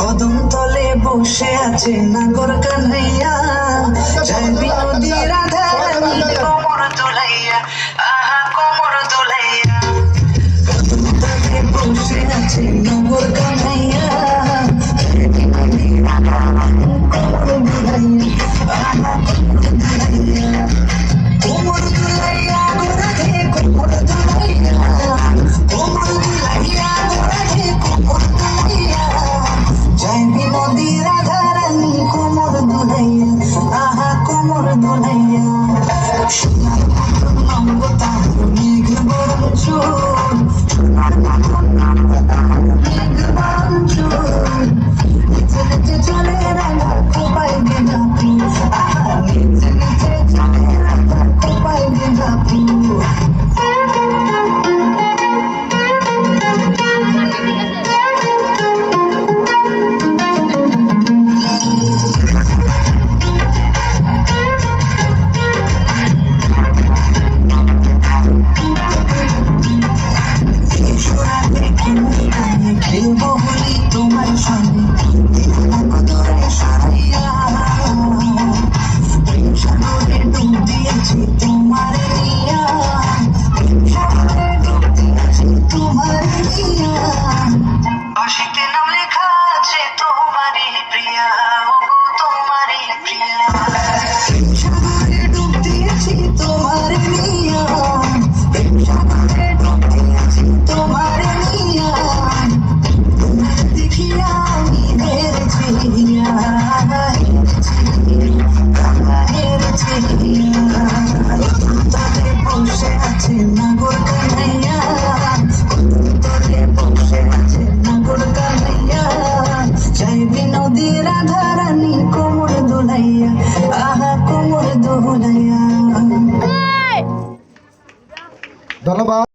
কদম তলে বসে আছে নাগর কানাইয়া, জয় বিনোদী রাধা রানী কোমর দোলাইয়া, আহা কোমর দোলাইয়া। কদম তলে বসে আছে নাগর কানাইয়া, জয় বিনোদী রাধা রানী কোমর দোলাইয়া, আহা কোমর দোলাইয়া। কোমর দোলাইয়া গোরাধে কোমর দোলাইয়া, কোমর দোলাইয়া গোরাধে কোমর দোলাইয়া, জয় বিনোদী রাধা রানী কোমর দোলাইয়া, আহা কোমর দোলাইয়া। সোনার মতন অঙ্গ তার মেঘ বরণ চোর, সোনার মতন অঙ্গ তার মেঘ বরণ চোর, নিচে নিচে চলে রাঙা খোপায় গেঁদা ফুল, আহা নিচে নিচে চলে রাঙা খোপায় গেঁদা ফুল। খেলবো হোলি তোমার সঙ্গে, ধরে সারাইয়া সাগরে ডুব দিয়েছি তোমার দিয়া, সাগরে ডুব দিয়েছি তোমার দিয়া। বাঁশিতে নাম লেখা আছে তোমারই প্রিয়া, ওগো তোমারই প্রিয়া, সাগরে ডুব দিয়েছি তোমার দিয়া, সাগরে ডুব দিয়েছি তোমার দিয়া। দেখিয়া আমি হেরেছি, তলে বসে আছে নাগর কানাইয়া, তলে বসে আছে নাগর কানাইয়া, জয় বিনোদী রাধা রানী কোমর দোলাইয়া, আহা কোমর দোলাইয়া। ধন্যবাদ।